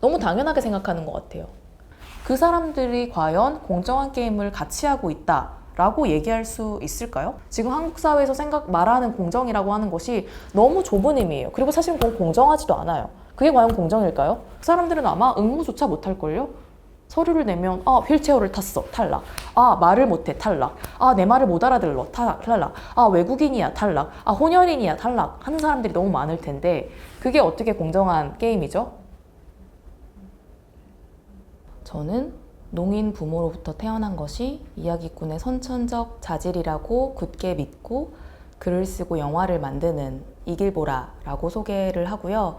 너무 당연하게 생각하는 것 같아요. 그 사람들이 과연 공정한 게임을 같이 하고 있다 라고 얘기할 수 있을까요? 지금 한국 사회에서 말하는 공정이라고 하는 것이 너무 좁은 의미예요. 그리고 사실은 그건 공정하지도 않아요. 그게 과연 공정일까요? 그 사람들은 아마 응모조차 못할걸요? 서류를 내면 휠체어를 탔어, 탈락. 말을 못해, 탈락. 내 말을 못 알아들어, 탈락. 외국인이야, 탈락. 혼혈인이야, 탈락. 하는 사람들이 너무 많을 텐데 그게 어떻게 공정한 게임이죠? 저는 농인 부모로부터 태어난 것이 이야기꾼의 선천적 자질이라고 굳게 믿고 글을 쓰고 영화를 만드는 이길보라라고 소개를 하고요.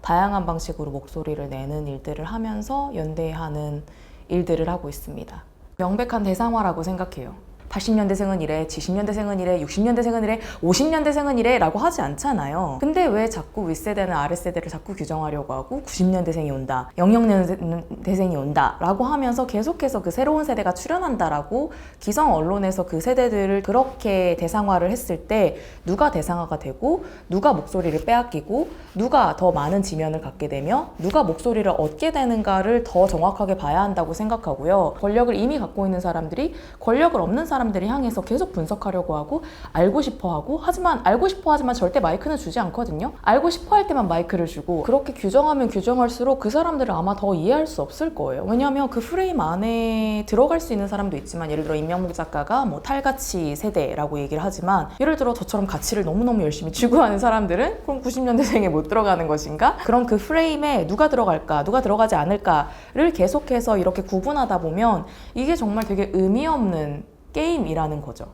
다양한 방식으로 목소리를 내는 일들을 하면서 연대하는 일들을 하고 있습니다. 명백한 대상화라고 생각해요. 80년대생은 이래, 70년대생은 이래, 60년대생은 이래, 50년대생은 이래 라고 하지 않잖아요. 근데 왜 자꾸 윗세대는 아랫세대를 자꾸 규정하려고 하고 90년대생이 온다, 00년대생이 온다 라고 하면서 계속해서 그 새로운 세대가 출현한다라고 기성 언론에서 그 세대들을 그렇게 대상화를 했을 때 누가 대상화가 되고 누가 목소리를 빼앗기고 누가 더 많은 지면을 갖게 되며 누가 목소리를 얻게 되는가를 더 정확하게 봐야 한다고 생각하고요. 권력을 이미 갖고 있는 사람들이 권력을 없는 사람들을 향해서 계속 분석하려고 하고 알고 싶어 하고 알고 싶어 하지만 절대 마이크는 주지 않거든요. 알고 싶어 할 때만 마이크를 주고 그렇게 규정하면 규정할수록 그 사람들을 아마 더 이해할 수 없을 거예요. 왜냐하면 그 프레임 안에 들어갈 수 있는 사람도 있지만 예를 들어 임명목 작가가 뭐 탈가치 세대라고 얘기를 하지만 예를 들어 저처럼 가치를 너무너무 열심히 추구하는 사람들은 그럼 90년대생에 못 들어가는 것인가? 그럼 그 프레임에 누가 들어갈까? 누가 들어가지 않을까를 계속해서 이렇게 구분하다 보면 이게 정말 되게 의미 없는 게임이라는 거죠.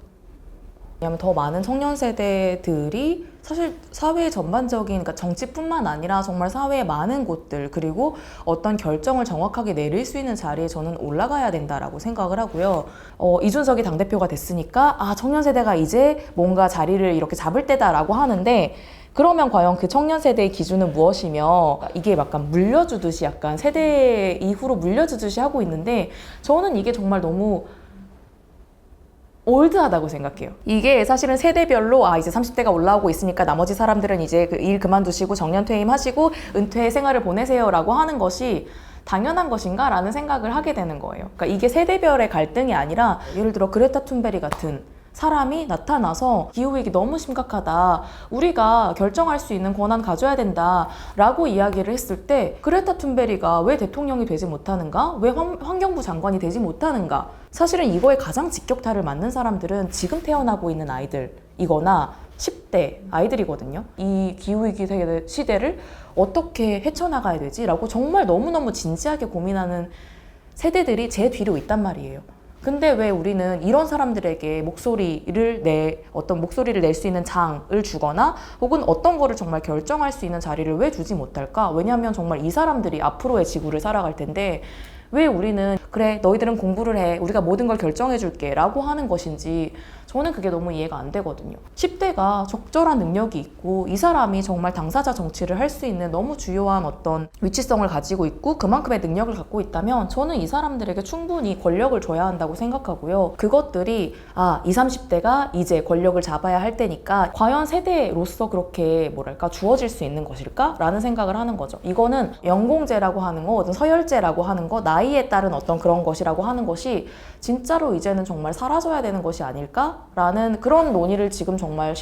왜냐하면 더 많은 청년 세대들이 사실 사회 전반적인, 그러니까 정치뿐만 아니라 정말 사회의 많은 곳들 그리고 어떤 결정을 정확하게 내릴 수 있는 자리에 저는 올라가야 된다라고 생각을 하고요. 이준석이 당대표가 됐으니까 청년 세대가 이제 뭔가 자리를 이렇게 잡을 때다라고 하는데 그러면 과연 그 청년 세대의 기준은 무엇이며 이게 약간 물려주듯이 약간 세대 이후로 물려주듯이 하고 있는데 저는 이게 정말 너무 올드하다고 생각해요. 이게 사실은 세대별로 이제 30대가 올라오고 있으니까 나머지 사람들은 이제 그 일 그만두시고 정년 퇴임하시고 은퇴 생활을 보내세요 라고 하는 것이 당연한 것인가? 라는 생각을 하게 되는 거예요. 그러니까 이게 세대별의 갈등이 아니라 예를 들어 그레타 툰베리 같은 사람이 나타나서 기후위기 너무 심각하다. 우리가 결정할 수 있는 권한 가져야 된다. 라고 이야기를 했을 때 그레타 툰베리가 왜 대통령이 되지 못하는가? 왜 환경부 장관이 되지 못하는가? 사실은 이거에 가장 직격탄을 맞는 사람들은 지금 태어나고 있는 아이들이거나 10대 아이들이거든요. 이 기후위기 시대를 어떻게 헤쳐나가야 되지? 라고 정말 너무너무 진지하게 고민하는 세대들이 제 뒤로 있단 말이에요. 근데 왜 우리는 이런 사람들에게 목소리를 낼 수 있는 장을 주거나 혹은 어떤 거를 정말 결정할 수 있는 자리를 왜 주지 못할까? 왜냐하면 정말 이 사람들이 앞으로의 지구를 살아갈 텐데 왜 우리는 그래 너희들은 공부를 해 우리가 모든 걸 결정해 줄게 라고 하는 것인지 저는 그게 너무 이해가 안 되거든요. 10대가 적절한 능력이 있고 이 사람이 정말 당사자 정치를 할 수 있는 너무 주요한 어떤 위치성을 가지고 있고 그만큼의 능력을 갖고 있다면 저는 이 사람들에게 충분히 권력을 줘야 한다고 생각하고요. 그것들이 20, 30대가 이제 권력을 잡아야 할 때니까 과연 세대로서 그렇게 주어질 수 있는 것일까? 라는 생각을 하는 거죠. 이거는 연공제라고 하는 거, 어떤 서열제라고 하는 거, 나이에 따른 어떤 그런 것이라고 하는 것이 진짜로 이제는 정말 사라져야 되는 것이 아닐까? 라는 그런 논의를 지금 정말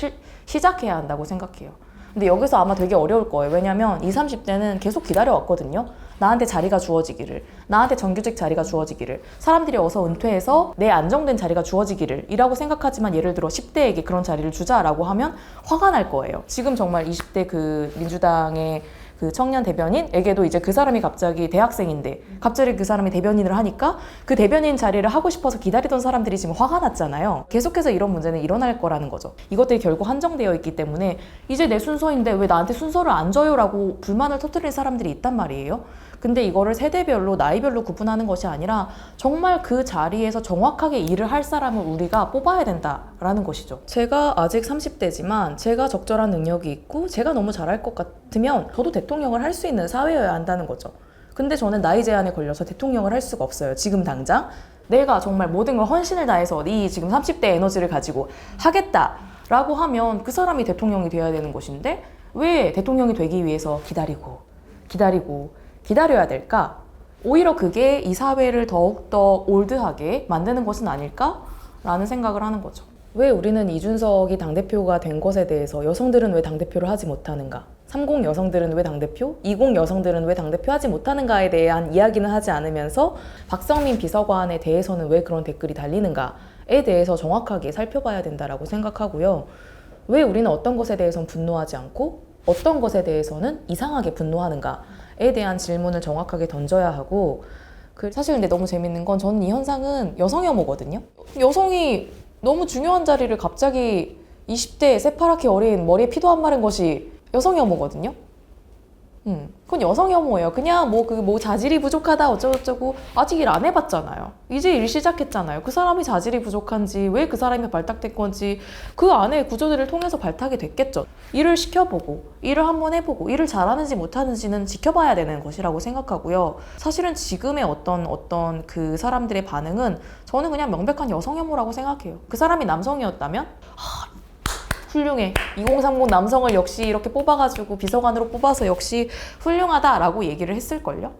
시작해야 한다고 생각해요. 근데 여기서 아마 되게 어려울 거예요. 왜냐면 20, 30대는 계속 기다려왔거든요. 나한테 자리가 주어지기를, 나한테 정규직 자리가 주어지기를, 사람들이 어서 은퇴해서 내 안정된 자리가 주어지기를 이라고 생각하지만 예를 들어 10대에게 그런 자리를 주자라고 하면 화가 날 거예요. 지금 정말 20대 그 민주당의 그 청년 대변인에게도 이제 그 사람이 갑자기 대학생인데 갑자기 그 사람이 대변인을 하니까 그 대변인 자리를 하고 싶어서 기다리던 사람들이 지금 화가 났잖아요. 계속해서 이런 문제는 일어날 거라는 거죠. 이것들이 결국 한정되어 있기 때문에 이제 내 순서인데 왜 나한테 순서를 안 줘요? 라고 불만을 터뜨리는 사람들이 있단 말이에요. 근데 이거를 세대별로 나이별로 구분하는 것이 아니라 정말 그 자리에서 정확하게 일을 할 사람을 우리가 뽑아야 된다라는 것이죠. 제가 아직 30대지만 제가 적절한 능력이 있고 제가 너무 잘할 것 같으면 저도 대통령을 할 수 있는 사회여야 한다는 거죠. 근데 저는 나이 제한에 걸려서 대통령을 할 수가 없어요. 지금 당장 내가 정말 모든 걸 헌신을 다해서 이 지금 30대 에너지를 가지고 하겠다라고 하면 그 사람이 대통령이 되어야 되는 것인데 왜 대통령이 되기 위해서 기다리고 기다려야 될까? 오히려 그게 이 사회를 더욱더 올드하게 만드는 것은 아닐까라는 생각을 하는 거죠. 왜 우리는 이준석이 당대표가 된 것에 대해서 여성들은 왜 당대표를 하지 못하는가? 30 여성들은 왜 당대표? 20 여성들은 왜 당대표 하지 못하는가에 대한 이야기는 하지 않으면서 박성민 비서관에 대해서는 왜 그런 댓글이 달리는가에 대해서 정확하게 살펴봐야 된다라고 생각하고요. 왜 우리는 어떤 것에 대해서는 분노하지 않고 어떤 것에 대해서는 이상하게 분노하는가에 대한 질문을 정확하게 던져야 하고, 사실 근데 너무 재밌는 건 저는 이 현상은 여성 혐오거든요. 여성이 너무 중요한 자리를 갑자기 20대 새파랗게 어린 머리에 피도 안 마른 것이 여성 혐오거든요. 그건 여성 혐오예요. 그냥 뭐 자질이 부족하다 어쩌고저쩌고 아직 일 안 해봤잖아요. 이제 일 시작했잖아요. 그 사람이 자질이 부족한지 왜 그 사람이 발탁된 건지 그 안에 구조들을 통해서 발탁이 됐겠죠. 일을 시켜보고 일을 한번 해보고 일을 잘하는지 못하는지는 지켜봐야 되는 것이라고 생각하고요. 사실은 지금의 어떤 그 사람들의 반응은 저는 그냥 명백한 여성 혐오라고 생각해요. 그 사람이 남성이었다면 훌륭해. 2030 남성을 역시 이렇게 뽑아가지고 비서관으로 뽑아서 역시 훌륭하다라고 얘기를 했을걸요?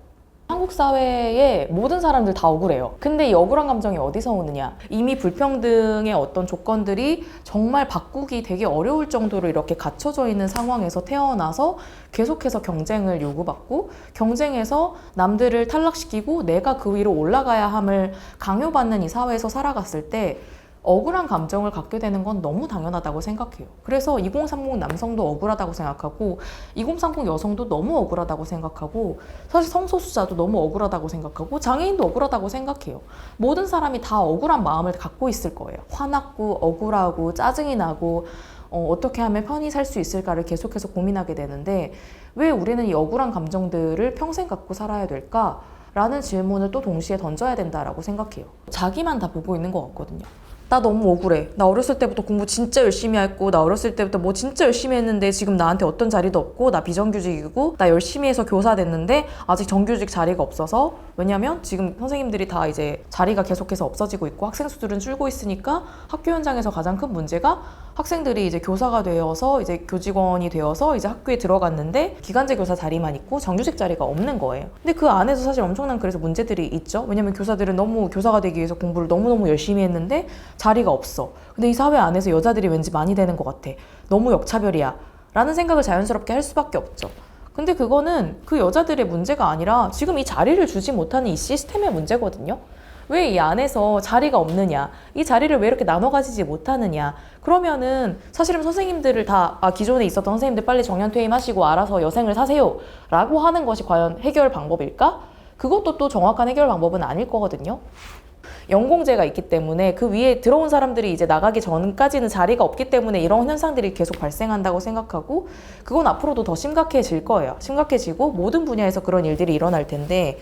한국 사회의 모든 사람들 다 억울해요. 근데 이 억울한 감정이 어디서 오느냐? 이미 불평등의 어떤 조건들이 정말 바꾸기 되게 어려울 정도로 이렇게 갖춰져 있는 상황에서 태어나서 계속해서 경쟁을 요구받고 경쟁에서 남들을 탈락시키고 내가 그 위로 올라가야 함을 강요받는 이 사회에서 살아갔을 때 억울한 감정을 갖게 되는 건 너무 당연하다고 생각해요. 그래서 2030 남성도 억울하다고 생각하고 2030 여성도 너무 억울하다고 생각하고 사실 성소수자도 너무 억울하다고 생각하고 장애인도 억울하다고 생각해요. 모든 사람이 다 억울한 마음을 갖고 있을 거예요. 화났고 억울하고 짜증이 나고 어떻게 하면 편히 살 수 있을까를 계속해서 고민하게 되는데 왜 우리는 이 억울한 감정들을 평생 갖고 살아야 될까? 라는 질문을 또 동시에 던져야 된다라고 생각해요. 자기만 다 보고 있는 것 같거든요. 나 너무 억울해. 나 어렸을 때부터 공부 진짜 열심히 했고 나 어렸을 때부터 뭐 진짜 열심히 했는데 지금 나한테 어떤 자리도 없고 나 비정규직이고 나 열심히 해서 교사 됐는데 아직 정규직 자리가 없어서 왜냐면 지금 선생님들이 다 이제 자리가 계속해서 없어지고 있고 학생 수들은 줄고 있으니까 학교 현장에서 가장 큰 문제가 학생들이 이제 교사가 되어서 이제 교직원이 되어서 이제 학교에 들어갔는데 기간제 교사 자리만 있고 정규직 자리가 없는 거예요. 근데 그 안에서 사실 엄청난 그래서 문제들이 있죠. 왜냐면 교사들은 너무 교사가 되기 위해서 공부를 너무너무 열심히 했는데 자리가 없어. 근데 이 사회 안에서 여자들이 왠지 많이 되는 것 같아. 너무 역차별이야. 라는 생각을 자연스럽게 할 수밖에 없죠. 근데 그거는 그 여자들의 문제가 아니라 지금 이 자리를 주지 못하는 이 시스템의 문제거든요. 왜 이 안에서 자리가 없느냐, 이 자리를 왜 이렇게 나눠 가지지 못하느냐. 그러면은 사실은 선생님들을 다 기존에 있었던 선생님들 빨리 정년퇴임하시고 알아서 여생을 사세요 라고 하는 것이 과연 해결 방법일까? 그것도 또 정확한 해결 방법은 아닐 거거든요. 연공제가 있기 때문에 그 위에 들어온 사람들이 이제 나가기 전까지는 자리가 없기 때문에 이런 현상들이 계속 발생한다고 생각하고 그건 앞으로도 더 심각해질 거예요. 심각해지고 모든 분야에서 그런 일들이 일어날 텐데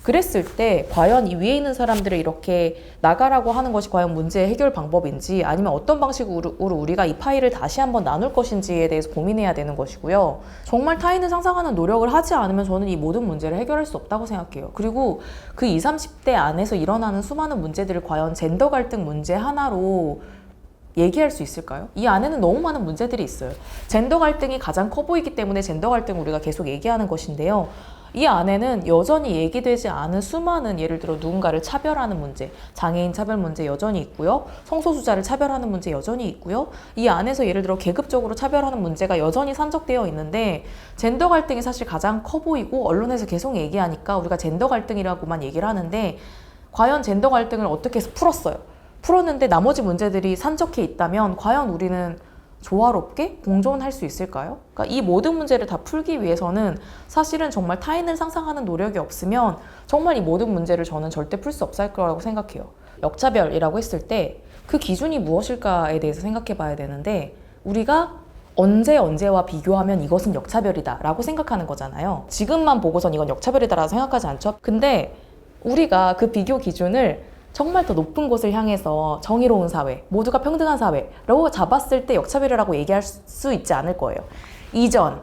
그랬을 때 과연 이 위에 있는 사람들을 이렇게 나가라고 하는 것이 과연 문제의 해결 방법인지 아니면 어떤 방식으로 우리가 이 파일을 다시 한번 나눌 것인지에 대해서 고민해야 되는 것이고요. 정말 타인을 상상하는 노력을 하지 않으면 저는 이 모든 문제를 해결할 수 없다고 생각해요. 그리고 그 20, 30대 안에서 일어나는 수많은 문제들을 과연 젠더 갈등 문제 하나로 얘기할 수 있을까요? 이 안에는 너무 많은 문제들이 있어요. 젠더 갈등이 가장 커 보이기 때문에 젠더 갈등을 우리가 계속 얘기하는 것인데요. 이 안에는 여전히 얘기되지 않은 수많은 예를 들어 누군가를 차별하는 문제, 장애인 차별 문제 여전히 있고요. 성소수자를 차별하는 문제 여전히 있고요. 이 안에서 예를 들어 계급적으로 차별하는 문제가 여전히 산적되어 있는데 젠더 갈등이 사실 가장 커 보이고 언론에서 계속 얘기하니까 우리가 젠더 갈등이라고만 얘기를 하는데 과연 젠더 갈등을 어떻게 해서 풀었는데 나머지 문제들이 산적해 있다면 과연 우리는 조화롭게 공존할 수 있을까요? 그러니까 이 모든 문제를 다 풀기 위해서는 사실은 정말 타인을 상상하는 노력이 없으면 정말 이 모든 문제를 저는 절대 풀 수 없을 거라고 생각해요. 역차별이라고 했을 때 그 기준이 무엇일까에 대해서 생각해 봐야 되는데 우리가 언제와 비교하면 이것은 역차별이다 라고 생각하는 거잖아요. 지금만 보고선 이건 역차별이다 라고 생각하지 않죠? 근데 우리가 그 비교 기준을 정말 더 높은 곳을 향해서 정의로운 사회, 모두가 평등한 사회라고 잡았을 때 역차별이라고 얘기할 수 있지 않을 거예요. 이전,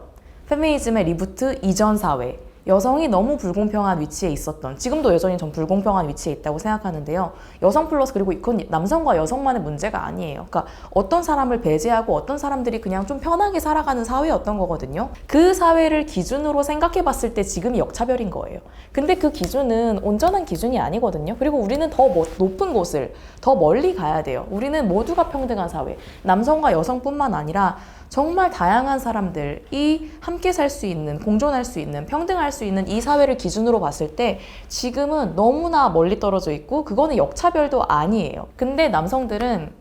페미니즘의 리부트 이전 사회, 여성이 너무 불공평한 위치에 있었던, 지금도 여전히 전 불공평한 위치에 있다고 생각하는데요. 여성 플러스, 그리고 이건 남성과 여성만의 문제가 아니에요. 그러니까 어떤 사람을 배제하고 어떤 사람들이 그냥 좀 편하게 살아가는 사회였던 거거든요. 그 사회를 기준으로 생각해 봤을 때 지금이 역차별인 거예요. 근데 그 기준은 온전한 기준이 아니거든요. 그리고 우리는 더 높은 곳을, 더 멀리 가야 돼요. 우리는 모두가 평등한 사회, 남성과 여성뿐만 아니라 정말 다양한 사람들이 함께 살 수 있는, 공존할 수 있는, 평등할 수 있는 이 사회를 기준으로 봤을 때 지금은 너무나 멀리 떨어져 있고, 그거는 역차별도 아니에요. 근데 남성들은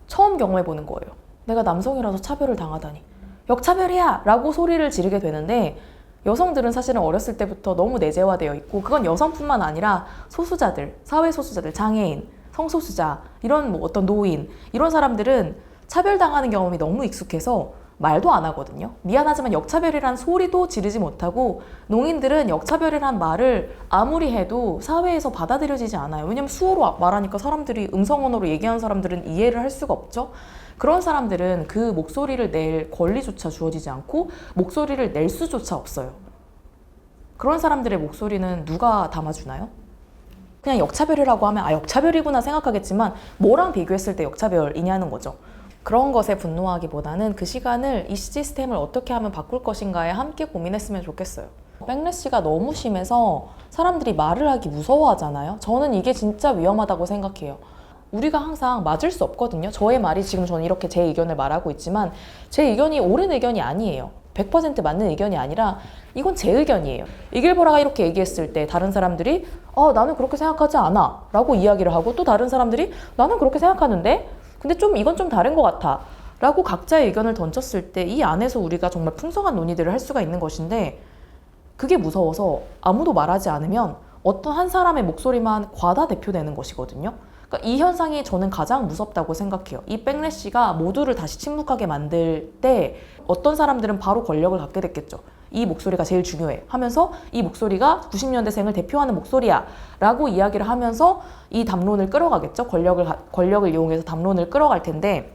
처음 경험해 보는 거예요. 내가 남성이라서 차별을 당하다니, 역차별이야! 라고 소리를 지르게 되는데, 여성들은 사실은 어렸을 때부터 너무 내재화되어 있고, 그건 여성뿐만 아니라 소수자들, 사회 소수자들, 장애인, 성소수자, 이런 뭐 어떤 노인, 이런 사람들은 차별당하는 경험이 너무 익숙해서 말도 안 하거든요. 미안하지만 역차별이란 소리도 지르지 못하고, 농인들은 역차별이란 말을 아무리 해도 사회에서 받아들여지지 않아요. 왜냐면 수어로 말하니까 사람들이, 음성 언어로 얘기하는 사람들은 이해를 할 수가 없죠. 그런 사람들은 그 목소리를 낼 권리조차 주어지지 않고 목소리를 낼 수조차 없어요. 그런 사람들의 목소리는 누가 담아주나요? 그냥 역차별이라고 하면 역차별이구나 생각하겠지만, 뭐랑 비교했을 때 역차별이냐는 거죠. 그런 것에 분노하기보다는 그 시간을, 이 시스템을 어떻게 하면 바꿀 것인가에 함께 고민했으면 좋겠어요. 백래시가 너무 심해서 사람들이 말을 하기 무서워하잖아요. 저는 이게 진짜 위험하다고 생각해요. 우리가 항상 맞을 수 없거든요. 저의 말이, 지금 저는 이렇게 제 의견을 말하고 있지만 제 의견이 옳은 의견이 아니에요. 100% 맞는 의견이 아니라 이건 제 의견이에요. 이길보라가 이렇게 얘기했을 때 다른 사람들이 나는 그렇게 생각하지 않아 라고 이야기를 하고, 또 다른 사람들이 나는 그렇게 생각하는데 근데 이건 좀 다른 것 같아 라고 각자의 의견을 던졌을 때 이 안에서 우리가 정말 풍성한 논의들을 할 수가 있는 것인데, 그게 무서워서 아무도 말하지 않으면 어떤 한 사람의 목소리만 과다대표되는 것이거든요. 그러니까 이 현상이 저는 가장 무섭다고 생각해요. 이 백래시가 모두를 다시 침묵하게 만들 때 어떤 사람들은 바로 권력을 갖게 됐겠죠. 이 목소리가 제일 중요해 하면서, 이 목소리가 90년대생을 대표하는 목소리야 라고 이야기를 하면서 이 담론을 끌어가겠죠. 권력을 이용해서 담론을 끌어갈 텐데,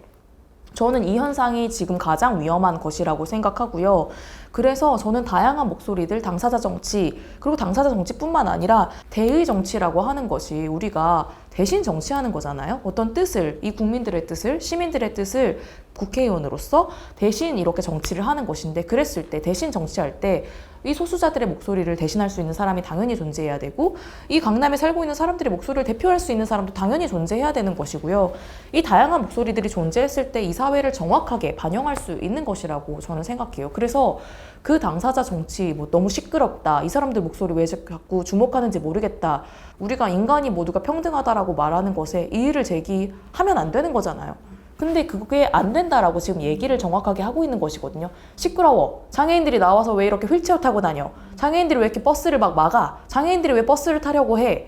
저는 이 현상이 지금 가장 위험한 것이라고 생각하고요. 그래서 저는 다양한 목소리들, 당사자 정치, 그리고 당사자 정치뿐만 아니라 대의 정치라고 하는 것이 우리가 대신 정치하는 거잖아요. 어떤 뜻을, 이 국민들의 뜻을, 시민들의 뜻을 국회의원으로서 대신 이렇게 정치를 하는 것인데, 그랬을 때, 대신 정치할 때 이 소수자들의 목소리를 대신할 수 있는 사람이 당연히 존재해야 되고, 이 강남에 살고 있는 사람들의 목소리를 대표할 수 있는 사람도 당연히 존재해야 되는 것이고요. 이 다양한 목소리들이 존재했을 때 이 사회를 정확하게 반영할 수 있는 것이라고 저는 생각해요. 그래서 그 당사자 정치, 너무 시끄럽다, 이 사람들 목소리 왜 자꾸 주목하는지 모르겠다, 우리가 인간이 모두가 평등하다라고 말하는 것에 이의를 제기하면 안 되는 거잖아요. 근데 그게 안 된다라고 지금 얘기를 정확하게 하고 있는 것이거든요. 시끄러워. 장애인들이 나와서 왜 이렇게 휠체어 타고 다녀? 장애인들이 왜 이렇게 버스를 막 막아? 장애인들이 왜 버스를 타려고 해?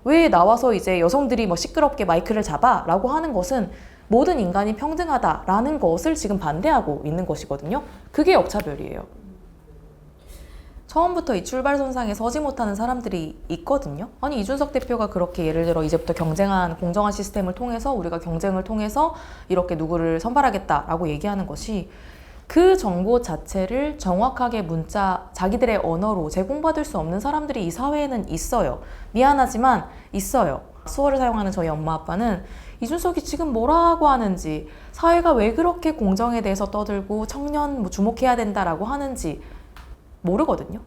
왜 나와서 이제 여성들이 시끄럽게 마이크를 잡아? 라고 하는 것은 모든 인간이 평등하다라는 것을 지금 반대하고 있는 것이거든요. 그게 역차별이에요. 처음부터 이 출발선상에 서지 못하는 사람들이 있거든요. 아니, 이준석 대표가 그렇게 예를 들어 이제부터 경쟁한, 공정한 시스템을 통해서, 우리가 경쟁을 통해서 이렇게 누구를 선발하겠다라고 얘기하는 것이, 그 정보 자체를 정확하게 문자, 자기들의 언어로 제공받을 수 없는 사람들이 이 사회에는 있어요. 미안하지만 있어요. 수어를 사용하는 저희 엄마 아빠는 이준석이 지금 뭐라고 하는지, 사회가 왜 그렇게 공정에 대해서 떠들고 청년 주목해야 된다라고 하는지 모르거든요.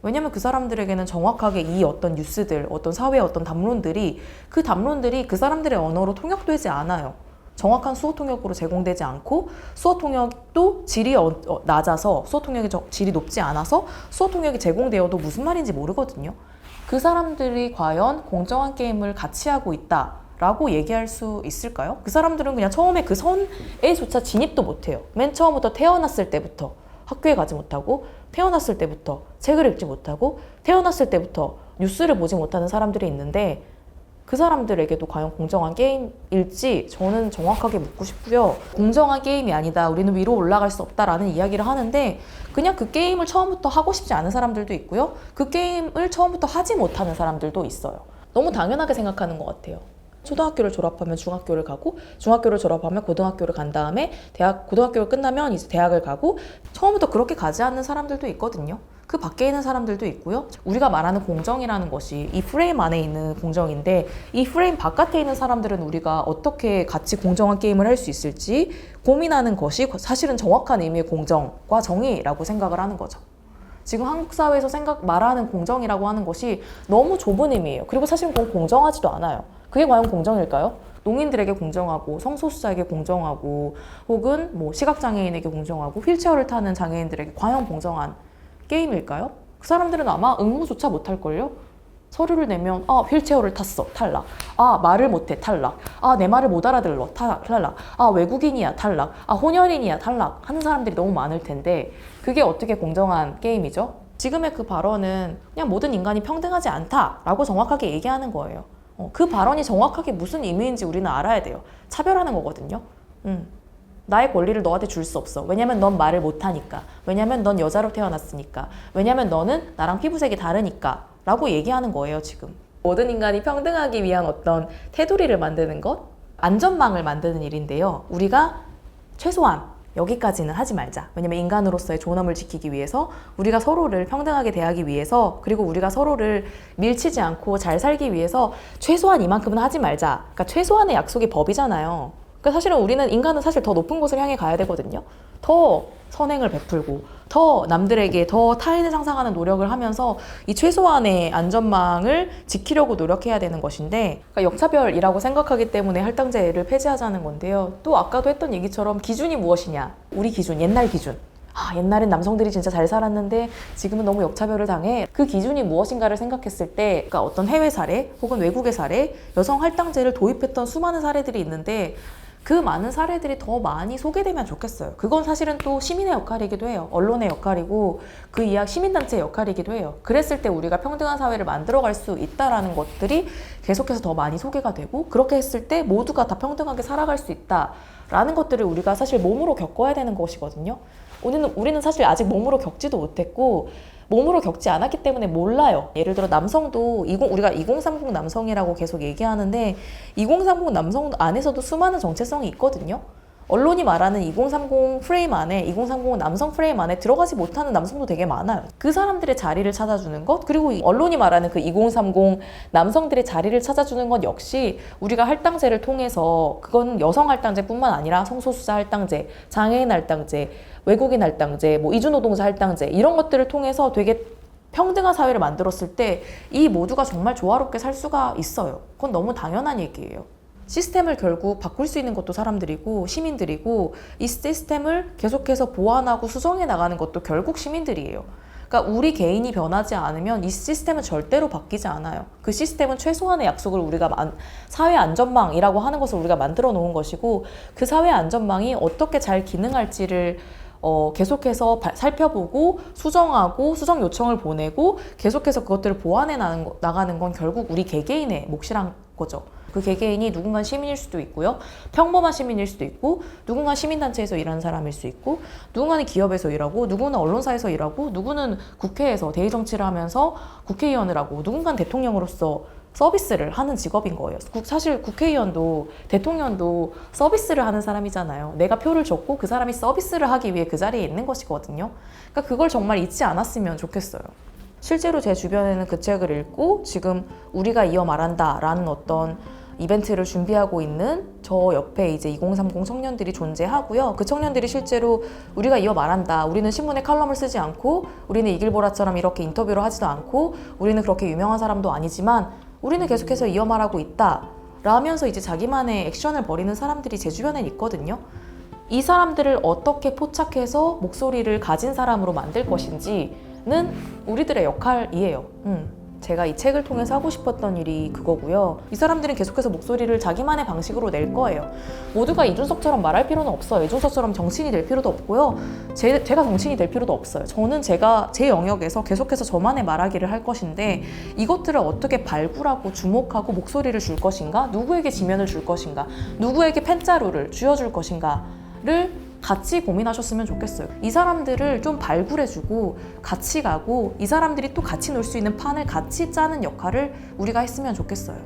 왜냐면 그 사람들에게는 정확하게 이 어떤 뉴스들, 어떤 사회의 어떤 담론들이, 그 담론들이 그 사람들의 언어로 통역되지 않아요. 정확한 수어 통역으로 제공되지 않고, 수어 통역도 질이 낮아서, 수어 통역이 질이 높지 않아서 수어 통역이 제공되어도 무슨 말인지 모르거든요. 그 사람들이 과연 공정한 게임을 같이 하고 있다 라고 얘기할 수 있을까요? 그 사람들은 그냥 처음에 그 선에조차 진입도 못해요. 맨 처음부터 태어났을 때부터 학교에 가지 못하고, 태어났을 때부터 책을 읽지 못하고, 태어났을 때부터 뉴스를 보지 못하는 사람들이 있는데, 그 사람들에게도 과연 공정한 게임일지 저는 정확하게 묻고 싶고요. 공정한 게임이 아니다, 우리는 위로 올라갈 수 없다라는 이야기를 하는데, 그냥 그 게임을 처음부터 하고 싶지 않은 사람들도 있고요. 그 게임을 처음부터 하지 못하는 사람들도 있어요. 너무 당연하게 생각하는 것 같아요. 초등학교를 졸업하면 중학교를 가고, 중학교를 졸업하면 고등학교를 간 다음에 고등학교를 끝나면 이제 대학을 가고, 처음부터 그렇게 가지 않는 사람들도 있거든요. 그 밖에 있는 사람들도 있고요. 우리가 말하는 공정이라는 것이 이 프레임 안에 있는 공정인데 이 프레임 바깥에 있는 사람들은 우리가 어떻게 같이 공정한 게임을 할 수 있을지 고민하는 것이 사실은 정확한 의미의 공정과 정의라고 생각을 하는 거죠. 지금 한국 사회에서 말하는 공정이라고 하는 것이 너무 좁은 의미예요. 그리고 사실은 그건 공정하지도 않아요. 그게 과연 공정일까요? 농인들에게 공정하고 성소수자에게 공정하고 혹은 뭐 시각장애인에게 공정하고 휠체어를 타는 장애인들에게 과연 공정한 게임일까요? 그 사람들은 아마 응모조차 못할걸요? 서류를 내면 휠체어를 탔어 탈락, 말을 못해 탈락, 내 말을 못 알아들어 탈락, 외국인이야 탈락, 혼혈인이야 탈락 하는 사람들이 너무 많을 텐데 그게 어떻게 공정한 게임이죠? 지금의 그 발언은 그냥 모든 인간이 평등하지 않다라고 정확하게 얘기하는 거예요. 그 발언이 정확하게 무슨 의미인지 우리는 알아야 돼요. 차별하는 거거든요. 나의 권리를 너한테 줄 수 없어. 왜냐면 넌 말을 못하니까. 왜냐면 넌 여자로 태어났으니까. 왜냐면 너는 나랑 피부색이 다르니까. 라고 얘기하는 거예요, 지금. 모든 인간이 평등하기 위한 어떤 테두리를 만드는 것? 안전망을 만드는 일인데요. 우리가 최소한 여기까지는 하지 말자. 왜냐면 인간으로서의 존엄을 지키기 위해서 우리가 서로를 평등하게 대하기 위해서 그리고 우리가 서로를 밀치지 않고 잘 살기 위해서 최소한 이만큼은 하지 말자. 그러니까 최소한의 약속이 법이잖아요. 그러니까 사실은 우리는 인간은 사실 더 높은 곳을 향해 가야 되거든요. 더 선행을 베풀고 더 남들에게 더 타인을 상상하는 노력을 하면서 이 최소한의 안전망을 지키려고 노력해야 되는 것인데 그러니까 역차별이라고 생각하기 때문에 할당제를 폐지하자는 건데요. 또 아까도 했던 얘기처럼 기준이 무엇이냐. 우리 기준, 옛날 기준. 옛날엔 남성들이 진짜 잘 살았는데 지금은 너무 역차별을 당해. 그 기준이 무엇인가를 생각했을 때 그러니까 어떤 해외 사례 혹은 외국의 사례, 여성 할당제를 도입했던 수많은 사례들이 있는데 그 많은 사례들이 더 많이 소개되면 좋겠어요. 그건 사실은 또 시민의 역할이기도 해요. 언론의 역할이고 그 이하 시민단체의 역할이기도 해요. 그랬을 때 우리가 평등한 사회를 만들어갈 수 있다라는 것들이 계속해서 더 많이 소개가 되고 그렇게 했을 때 모두가 다 평등하게 살아갈 수 있다라는 것들을 우리가 사실 몸으로 겪어야 되는 것이거든요. 우리는 사실 아직 몸으로 겪지도 못했고 몸으로 겪지 않았기 때문에 몰라요. 예를 들어 남성도 우리가 2030 남성이라고 계속 얘기하는데 2030 남성 안에서도 수많은 정체성이 있거든요. 언론이 말하는 2030 프레임 안에 2030 남성 프레임 안에 들어가지 못하는 남성도 되게 많아요. 그 사람들의 자리를 찾아주는 것 그리고 언론이 말하는 그 2030 남성들의 자리를 찾아주는 것 역시 우리가 할당제를 통해서 그건 여성 할당제뿐만 아니라 성소수자 할당제, 장애인 할당제, 외국인 할당제, 이주노동자 할당제 이런 것들을 통해서 되게 평등한 사회를 만들었을 때 이 모두가 정말 조화롭게 살 수가 있어요. 그건 너무 당연한 얘기예요. 시스템을 결국 바꿀 수 있는 것도 사람들이고 시민들이고 이 시스템을 계속해서 보완하고 수정해 나가는 것도 결국 시민들이에요. 그러니까 우리 개인이 변하지 않으면 이 시스템은 절대로 바뀌지 않아요. 그 시스템은 최소한의 약속을 우리가 사회 안전망이라고 하는 것을 우리가 만들어 놓은 것이고 그 사회 안전망이 어떻게 잘 기능할지를 계속해서 살펴보고 수정하고 수정 요청을 보내고 계속해서 그것들을 보완해 나가는 건 결국 우리 개개인의 몫이란 거죠. 그 개개인이 누군가 시민일 수도 있고요. 평범한 시민일 수도 있고 누군가 시민단체에서 일하는 사람일 수 있고 누군가는 기업에서 일하고 누구는 언론사에서 일하고 누구는 국회에서 대의정치를 하면서 국회의원을 하고 누군가는 대통령으로서 서비스를 하는 직업인 거예요. 사실 국회의원도 대통령도 서비스를 하는 사람이잖아요. 내가 표를 줬고 그 사람이 서비스를 하기 위해 그 자리에 있는 것이거든요. 그러니까 그걸 정말 잊지 않았으면 좋겠어요. 실제로 제 주변에는 그 책을 읽고 지금 우리가 이어 말한다 라는 어떤 이벤트를 준비하고 있는 저 옆에 이제 2030 청년들이 존재하고요. 그 청년들이 실제로 우리가 이어 말한다. 우리는 신문에 칼럼을 쓰지 않고 우리는 이길보라처럼 이렇게 인터뷰를 하지도 않고 우리는 그렇게 유명한 사람도 아니지만 우리는 계속해서 이어 말하고 있다 라면서 이제 자기만의 액션을 벌이는 사람들이 제 주변엔 있거든요. 이 사람들을 어떻게 포착해서 목소리를 가진 사람으로 만들 것인지는 우리들의 역할이에요. 제가 이 책을 통해서 하고 싶었던 일이 그거고요. 이 사람들은 계속해서 목소리를 자기만의 방식으로 낼 거예요. 모두가 이준석처럼 말할 필요는 없어요. 이준석처럼 정치인이 될 필요도 없고요. 제가 정치인이 될 필요도 없어요. 저는 제 영역에서 계속해서 저만의 말하기를 할 것인데 이것들을 어떻게 발굴하고 주목하고 목소리를 줄 것인가? 누구에게 지면을 줄 것인가? 누구에게 펜자루를 쥐어줄 것인가를 같이 고민하셨으면 좋겠어요. 이 사람들을 좀 발굴해주고 같이 가고 이 사람들이 또 같이 놀 수 있는 판을 같이 짜는 역할을 우리가 했으면 좋겠어요.